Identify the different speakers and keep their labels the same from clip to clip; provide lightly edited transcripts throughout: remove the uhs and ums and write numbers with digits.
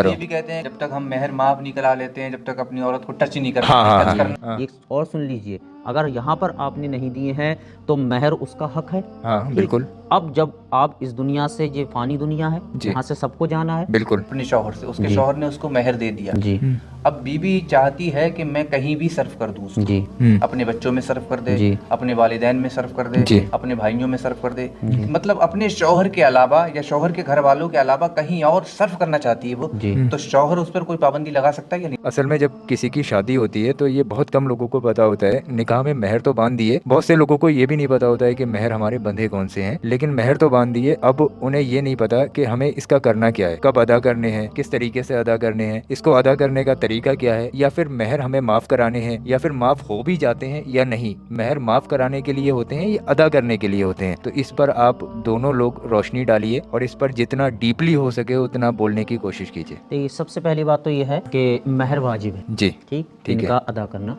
Speaker 1: ये भी कहते हैं जब तक हम मेहर माफ नहीं करा लेते हैं, जब तक अपनी औरत को टच नहीं करते, टच करना।
Speaker 2: एक और सुन लीजिए, अगर यहाँ पर आपने नहीं दिए हैं तो मेहर उसका हक है।
Speaker 3: हाँ बिल्कुल।
Speaker 2: अब जब आप इस दुनिया से, ये फानी दुनिया है, यहाँ से सबको जाना है,
Speaker 3: बिल्कुल।
Speaker 1: अपने शौहर से, उसके शौहर ने उसको मेहर दे दिया
Speaker 2: जी।
Speaker 1: अब बीवी चाहती है कि मैं कहीं भी सर्फ कर दूं उसको,
Speaker 2: जी।
Speaker 1: अपने बच्चों में सर्फ कर दे,
Speaker 2: जी।
Speaker 1: अपने वालिदैन में सर्फ कर दे,
Speaker 3: जी।
Speaker 1: अपने भाइयों में सर्फ कर दे, मतलब अपने शौहर के अलावा या शौहर के घर वालों के अलावा कहीं और सर्फ करना चाहती है वो,
Speaker 2: जी।
Speaker 1: तो शौहर उस पर कोई पाबंदी लगा सकता है या नहीं?
Speaker 3: असल में जब किसी की शादी होती है तो ये बहुत कम लोगों को पता होता है। निकाह में मेहर तो बांध दिए, बहुत से लोगों को ये भी नहीं पता होता है कि मेहर हमारे बंधे कौन से हैं, लेकिन मेहर तो बांध दिए। अब उन्हें ये नहीं पता कि हमें इसका करना क्या है, कब अदा करने हैं, किस तरीके से अदा करने हैं, इसको अदा करने का तरीका क्या है, या फिर मेहर हमें माफ कराने हैं, या फिर माफ हो भी जाते हैं या नहीं, मेहर माफ कराने के लिए होते हैं या अदा करने के लिए होते हैं। तो इस पर आप दोनों लोग रोशनी डालिए और इस पर जितना डीपली हो सके उतना बोलने की कोशिश कीजिए।
Speaker 2: तो सबसे पहली बात तो ये है कि मेहर वाजिब है।
Speaker 3: जी
Speaker 2: ठीक,
Speaker 3: ठीक है।
Speaker 2: इनका अदा करना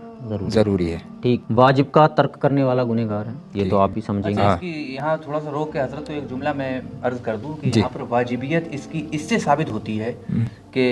Speaker 3: जरूरी है।
Speaker 2: ठीक, वाजिब का तर्क करने वाला गुनहगार है, ये तो आप भी समझेंगे।
Speaker 1: अच्छा, इसकी यहाँ थोड़ा सा रोक के हजरत तो एक जुमला मैं अर्ज कर दूं कि यहाँ पर वाजिबियत इसकी इससे साबित होती है कि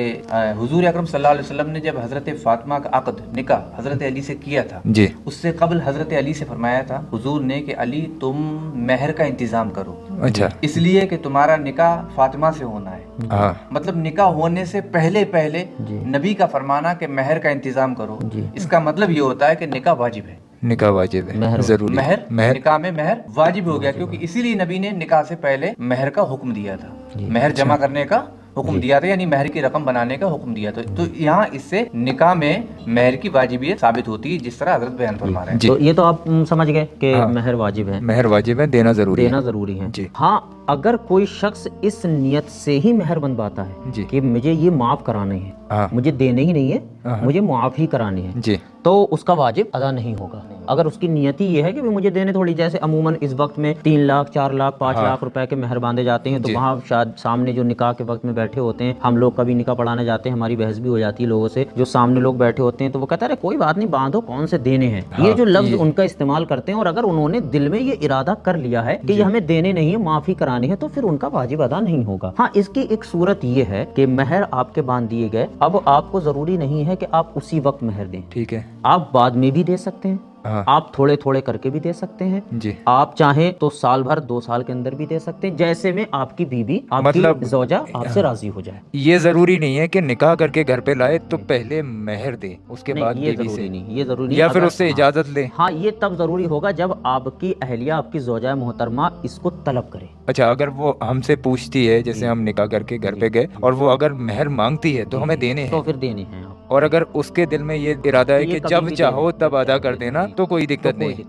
Speaker 1: हुजूर अकरम सल्लल्लाहु अलैहि वसल्लम ने जब हजरत फातिमा का अक़द निकाह हजरत अली से किया था,
Speaker 3: जी,
Speaker 1: उससे कबल हजरत अली से फरमाया था हुजूर ने कि अली तुम मेहर का इंतजाम करो,
Speaker 3: अच्छा,
Speaker 1: इसलिए कि तुम्हारा निकाह फातिमा से होना है।
Speaker 3: हाँ,
Speaker 1: मतलब निकाह होने से पहले पहले नबी का फरमाना कि मेहर का इंतजाम करो, इसका मतलब ये होता है कि निकाह वाजिब है,
Speaker 3: निकाह वाजिब है, जरूरी है।
Speaker 1: मेहर निकाह में मेहर वाजिब हो गया, क्योंकि इसीलिए नबी ने निकाह से पहले मेहर का हुक्म दिया था, मेहर जमा करने का हुक्म दिया था, यानी मेहर की रकम बनाने का हुक्म दिया था। तो यहाँ इससे निकाह में मेहर की वाजिबियत साबित होती है, जिस तरह हजरत बयान फरमा रहे हैं।
Speaker 2: तो ये तो आप समझ गए कि मेहर वाजिब है,
Speaker 3: मेहर वाजिब है, देना जरूरी है।
Speaker 2: जी। हाँ, अगर कोई शख्स इस नियत से ही मेहर बंधवाता है कि मुझे ये माफ कराने हैं, मुझे देने ही नहीं है, मुझे माफ ही कराने हैं
Speaker 3: जी,
Speaker 2: तो उसका वाजिब अदा नहीं होगा। अगर उसकी नियत ही ये है कि भी मुझे देने थोड़ी, जैसे अमूमन इस वक्त में 3 लाख 4 लाख 5 लाख रुपए के मेहर बांधे जाते हैं, तो वहाँ शायद सामने जो निकाह के वक्त में बैठे होते हैं, हम लोग कभी निकाह पढ़ाने जाते हैं, हमारी बहस भी हो जाती है लोगों से, जो सामने लोग बैठे होते हैं तो वो कहता है कोई बात नहीं, बांधो, कौन से देने हैं। ये जो लफ्ज उनका इस्तेमाल करते हैं, और अगर उन्होंने दिल में ये इरादा कर लिया है कि ये हमें देने नहीं है, माफी कराने हैं, तो फिर उनका वाजिब अदा नहीं होगा। हाँ, इसकी एक सूरत ये है कि मेहर आपके बांध दिए गए, अब आपको जरूरी नहीं है कि आप उसी वक्त मेहर दें, ठीक है, आप बाद में भी दे सकते हैं, आप थोड़े थोड़े करके भी दे सकते हैं जी, आप चाहें तो साल भर 2 साल के अंदर भी दे सकते हैं, जैसे में आपकी बीवी, आपकी मतलब ज़ौजा आपसे राजी हो जाए।
Speaker 3: ये जरूरी नहीं है कि निकाह करके घर पे लाए तो पहले मेहर दे, उसके बाद
Speaker 2: ये
Speaker 3: बीवी
Speaker 2: जरूरी
Speaker 3: से
Speaker 2: नहीं, ये जरूरी
Speaker 3: या फिर उससे इजाजत ले।
Speaker 2: हाँ, ये तब जरूरी होगा जब आपकी अहलिया, आपकी ज़ौजा मोहतरमा इसको तलब करे।
Speaker 3: अच्छा, अगर वो हमसे पूछती है, जैसे हम निकाह करके घर पे गए और वो अगर मेहर मांगती है तो हमें देने हैं,
Speaker 2: तो फिर देने हैं।
Speaker 3: और अगर उसके दिल में ये इरादा है कि जब चाहो तब अदा कर देना, तो कोई दिक्कत नहीं,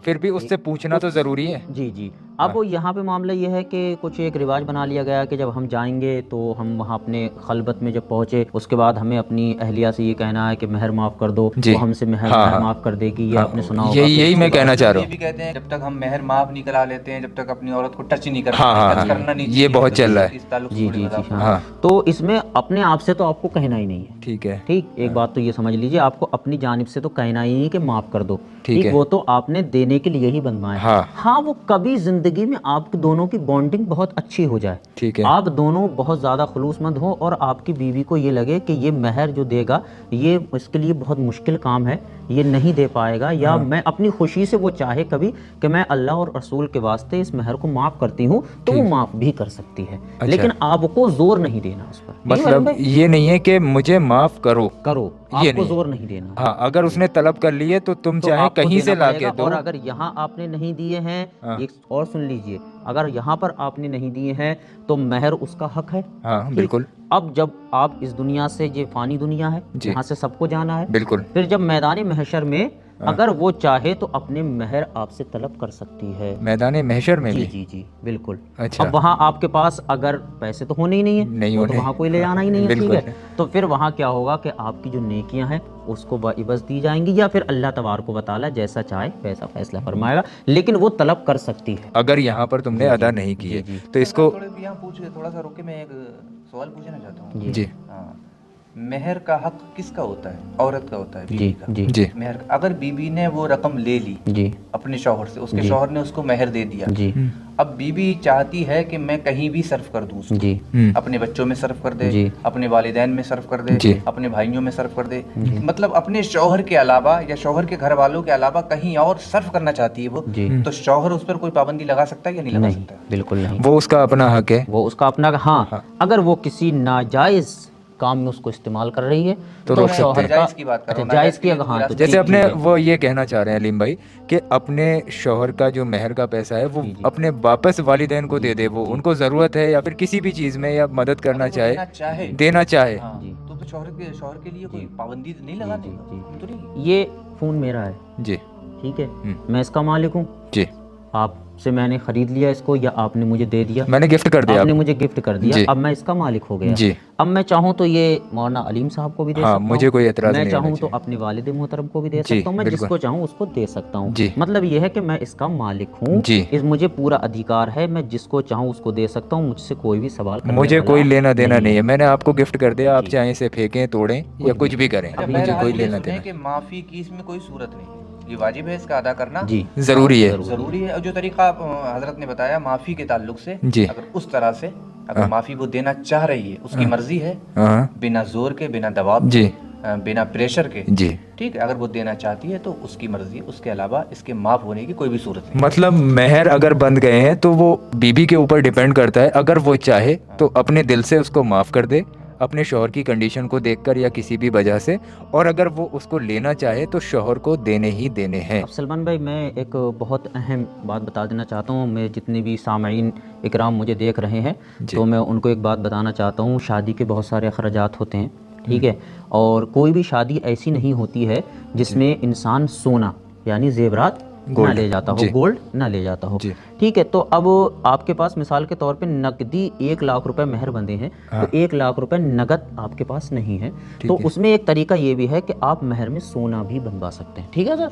Speaker 3: फिर भी उससे पूछना तो जरूरी है।
Speaker 2: जी जी। अब यहाँ पे मामला ये है कि कुछ एक रिवाज बना लिया गया कि जब हम जाएंगे तो हम वहाँ अपने खलबत में जब पहुँचे, उसके बाद हमें अपनी अहलिया से ये कहना है कि मेहर माफ कर दो, वो हमसे मेहर माफ कर देगी। ये आपने सुना होगा।
Speaker 3: यही मैं कहना चाह रहा हूँ।
Speaker 1: ये भी कहते हैं जब तक हम मेहर माफ नहीं करा लेते हैं, जब तक अपनी औरत को टच नहीं करते, करना नहीं,
Speaker 3: ये बहुत चल रहा है।
Speaker 1: जी जी जी।
Speaker 2: हाँ, तो इसमें अपने आप से तो आपको कहना ही नहीं है,
Speaker 3: ठीक है,
Speaker 2: ठीक, एक बात तो ये समझ लीजिए, आपको अपनी जानिब से तो कहना ही नहीं कि माफ कर दो, ठीक, वो तो आपने देने के लिए ही बनवाया। हाँ, वो कभी जिंदगी में आप दोनों की बॉन्डिंग बहुत अच्छी हो जाए,
Speaker 3: ठीक है,
Speaker 2: आप दोनों बहुत ज्यादा खुलूसमंद हो और आपकी बीवी को ये लगे कि ये मेहर जो देगा ये इसके लिए बहुत मुश्किल काम है, ये नहीं दे पाएगा, या मैं अपनी खुशी से वो चाहे कभी कि मैं अल्लाह और रसूल के वास्ते इस मेहर को माफ करती हूँ, तो वो माफ भी कर सकती है। लेकिन आपको जोर नहीं देना उस पर,
Speaker 3: मतलब ये नहीं है कि मुझे माफ करो,
Speaker 2: आपको जोर नहीं देना।
Speaker 3: हाँ, अगर उसने तलब कर लिए तो तुम चाहे कहीं से ला के दो।
Speaker 2: और अगर यहाँ आपने नहीं दिए हैं, एक और सुन लीजिए, अगर यहाँ पर आपने नहीं दिए हैं तो मेहर उसका हक है।
Speaker 3: हाँ बिल्कुल।
Speaker 2: अब जब आप इस दुनिया से, ये फानी दुनिया है, यहाँ से सबको जाना है,
Speaker 3: बिल्कुल,
Speaker 2: फिर जब मैदान महशर में अगर वो चाहे तो अपने मेहर आपसे तलब कर सकती है, मैदान महशर में। जी जी जी, बिल्कुल। अच्छा, अब वहाँ आपके पास अगर पैसे तो होने ही नहीं है, नहीं तो वहाँ कोई ले जाना ही नहीं है, ठीक है, तो फिर वहाँ क्या होगा कि आपकी जो नेकियां हैं उसको बाइबस दी जाएंगी, या फिर अल्लाह तबारक व तआला जैसा चाहे वैसा फैसला फरमाएगा, लेकिन वो तलब कर सकती है
Speaker 3: अगर यहाँ पर तुमने अदा नहीं किए। तो इसको
Speaker 1: थोड़ा सा रोके, मैं एक सवाल पूछना चाहता हूँ
Speaker 3: जी।
Speaker 1: मेहर का हक किसका होता है? औरत का होता है, बीवी
Speaker 2: जी
Speaker 1: का।
Speaker 2: जी
Speaker 3: जी
Speaker 1: मेहर, अगर बीवी ने वो रकम ले ली
Speaker 2: जी
Speaker 1: अपने शौहर से, उसके शौहर ने उसको मेहर दे दिया,
Speaker 2: जी
Speaker 1: अब बीवी चाहती है कि मैं कहीं भी सर्फ कर दूं उसको,
Speaker 2: जी
Speaker 1: अपने बच्चों में सर्फ कर दे,
Speaker 2: जी।
Speaker 1: अपने वालिदैन में सर्फ कर दे,
Speaker 3: जी।
Speaker 1: अपने भाइयों में सर्फ कर दे, मतलब अपने शौहर के अलावा या शौहर के घर वालों के अलावा कहीं और सर्फ करना चाहती है वो,
Speaker 2: जी।
Speaker 1: तो शौहर उस पर कोई पाबंदी लगा सकता है या नहीं लगा
Speaker 2: नहीं,
Speaker 1: सकता?
Speaker 2: बिल्कुल नहीं।
Speaker 3: वो उसका अपना हक है।
Speaker 2: वो उसका अपना, हाँ, अगर वो किसी नाजायज काम में उसको इस्तेमाल कर रही है
Speaker 3: तो रोक
Speaker 2: शौहर
Speaker 3: सकते हैं।
Speaker 2: का,
Speaker 1: जायज़ की बात कर रहा
Speaker 2: अच्छा
Speaker 1: हूँ,
Speaker 2: जायज़
Speaker 1: नाजायज़
Speaker 2: की,
Speaker 1: की
Speaker 2: अगर हाँ तो
Speaker 1: विरासत।
Speaker 3: जैसे
Speaker 2: जी,
Speaker 3: अपने
Speaker 2: जी, जी।
Speaker 3: वो ये कहना चाह रहे हैं अलीम भाई कि अपने शौहर का जो मेहर का पैसा है वो
Speaker 2: जी, जी।
Speaker 3: अपने वापस वालिदैन को दे दे, वो उनको ज़रूरत है या फिर किसी भी चीज़ में या मदद करना
Speaker 1: अगर वो
Speaker 3: चाहे, देना चाहे।
Speaker 1: हाँ,
Speaker 2: जी।
Speaker 1: तो शौहर के लिए कोई पाबंदी नहीं
Speaker 2: जी
Speaker 1: लगाने
Speaker 2: जी
Speaker 1: का?
Speaker 2: जी।
Speaker 1: तो नहीं।
Speaker 2: ये फ़ोन मेरा है,
Speaker 3: जी
Speaker 2: ठीक है, मैं इसका मालिक हूँ,
Speaker 3: जी।
Speaker 2: आपसे मैंने ख़रीद लिया इसको या आपने मुझे दे दिया,
Speaker 3: मैंने गिफ्ट कर दिया
Speaker 2: आपने
Speaker 3: आपको।
Speaker 2: मुझे गिफ्ट कर दिया,
Speaker 3: जी।
Speaker 2: अब मैं इसका मालिक हो गया।
Speaker 3: जी।
Speaker 2: अब मैं चाहूँ तो ये मौलाना अलीम साहब को भी दे
Speaker 3: हाँ,
Speaker 2: सकता हूँ,
Speaker 3: मुझे कोई एतराज़
Speaker 2: मैं
Speaker 3: नहीं होना
Speaker 2: चाहूँ तो
Speaker 3: चाहिए।
Speaker 2: अपने वालिद मोहतरम को भी दे
Speaker 3: जी,
Speaker 2: सकता हूँ, मैं
Speaker 3: बिल्कुल।
Speaker 2: जिसको चाहूँ उसको दे सकता हूँ।
Speaker 3: जी।
Speaker 2: मतलब ये है कि मैं इसका मालिक हूँ,
Speaker 3: जी।
Speaker 2: मुझे पूरा अधिकार है, मैं जिसको चाहूँ उसको दे सकता हूँ, मुझसे कोई भी सवाल करने
Speaker 3: मुझे
Speaker 2: वाला
Speaker 3: कोई लेना देना नहीं है,
Speaker 2: है।
Speaker 3: मैंने आपको गिफ्ट कर दिया, आप
Speaker 2: जी।
Speaker 3: चाहे इसे फेंकें, तोड़ें या कुछ भी करें,
Speaker 1: अच्छा,
Speaker 3: मुझे
Speaker 1: बहरहाल
Speaker 3: कोई
Speaker 1: ये
Speaker 3: लेना
Speaker 1: सुने
Speaker 3: देना
Speaker 1: कि माफ़ी की इसमें कोई सूरत नहीं है, ये वाजिब है इसका अदा करना,
Speaker 2: जी
Speaker 3: ज़रूरी है।
Speaker 1: ज़रूरी है। और जो तरीका हजरत ने बताया माफ़ी के ताल्लुक से,
Speaker 3: जी।
Speaker 1: अगर उस तरह से अगर माफ़ी वो देना चाह रही है, उसकी मर्जी है,
Speaker 3: हाँ
Speaker 1: बिना जोर के, बिना दबाव
Speaker 3: जी
Speaker 1: के, बिना प्रेशर के,
Speaker 3: जी।
Speaker 1: ठीक है, अगर वो देना चाहती है तो उसकी मर्जी, उसके अलावा इसके माफ़ होने की कोई भी सूरत नहीं।
Speaker 3: मतलब मेहर अगर बंध गए हैं तो वो बीबी के ऊपर डिपेंड करता है, अगर वो चाहे तो अपने दिल से उसको माफ़ कर दे, अपने शौहर की कंडीशन को देखकर या किसी भी वजह से, और अगर वो उसको लेना चाहे तो शौहर को देने ही देने हैं।
Speaker 2: अब सलमान भाई, मैं एक बहुत अहम बात बता देना चाहता हूँ, मैं जितने भी सामईन इकराम मुझे देख रहे हैं तो मैं उनको एक बात बताना चाहता हूँ। शादी के बहुत सारे अखराजात होते हैं, ठीक है, और कोई भी शादी ऐसी नहीं होती है जिसमें इंसान सोना यानी जेवरात ना ले जाता हो, गोल्ड ना ले जाता हो, ठीक है। तो अब आपके पास मिसाल के तौर पे नकदी 1 लाख रुपए मेहर बंधे हैं, तो 1 लाख रुपए नगद आपके पास नहीं है, तो उसमें एक तरीका ये भी है कि आप मेहर में सोना भी बनवा सकते हैं, ठीक है सर,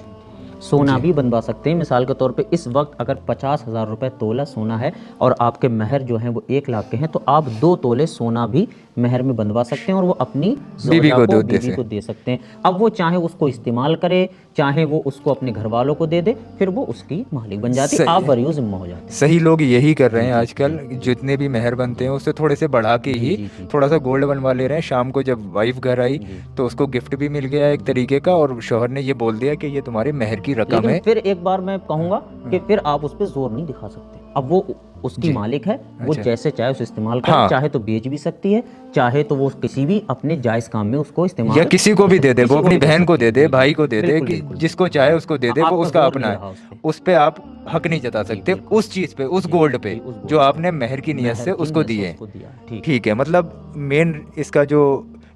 Speaker 2: सोना भी बनवा सकते हैं। मिसाल के तौर पे इस वक्त अगर 50,000 रुपए तोला सोना है और आपके मेहर जो हैं वो 1 लाख के हैं, तो आप 2 तोले सोना भी मेहर में बनवा सकते हैं और वो अपनी
Speaker 3: बीवी
Speaker 2: ज़ौजा
Speaker 3: को
Speaker 2: बीवी को दे सकते हैं। अब वो चाहे उसको इस्तेमाल करे, चाहे वो उसको अपने घर वालों को दे दे, फिर वो उसकी मालिक बन जाती है, आप बरियो ज़िम्मा हो जाते हैं।
Speaker 3: सही लोग यही कर रहे हैं आजकल, जितने भी मेहर बनते हैं उससे थोड़े से बढ़ा के ही थोड़ा सा गोल्ड बनवा ले रहे हैं। शाम को जब वाइफ घर आई तो उसको गिफ्ट भी मिल गया एक तरीके का, और शौहर ने ये बोल दिया कि ये तुम्हारे मेहर की रकम
Speaker 2: लेकिन
Speaker 3: है।
Speaker 2: फिर एक बार मैं कहूँगा कि फिर आप उस पर जोर नहीं दिखा सकते। अब वो उसकी मालिक है, वो जैसे चाहे उसे इस्तेमाल करे, चाहे तो बेच भी सकती है, चाहे तो वो किसी भी अपने जायज़ काम में उसको इस्तेमाल,
Speaker 3: या किसी को भी दे दे, वो अपनी बहन को दे दे, भाई को दे दे,
Speaker 2: बिल्कुल,
Speaker 3: कि
Speaker 2: बिल्कुल।
Speaker 3: जिसको चाहे उसको दे दे, वो
Speaker 2: आपका
Speaker 3: उसका
Speaker 2: जोर
Speaker 3: अपना
Speaker 2: नहीं रहा
Speaker 3: है, उस पे आप हक नहीं जता सकते, उस चीज़ पे, उस गोल्ड पे जो आपने मेहर की नियत से उसको दिए। ठीक है, मतलब मेन इसका जो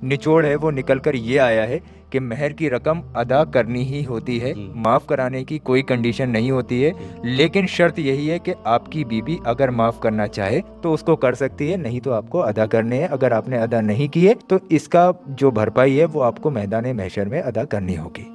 Speaker 3: निचोड़ है वो निकल कर ये आया है कि मेहर की रकम अदा करनी ही होती है, माफ़ कराने की कोई कंडीशन नहीं होती है, लेकिन शर्त यही है कि आपकी बीबी अगर माफ़ करना चाहे तो उसको कर सकती है, नहीं तो आपको अदा करने हैं। अगर आपने अदा नहीं किए तो इसका जो भरपाई है वो आपको मैदान महशर में अदा करनी होगी।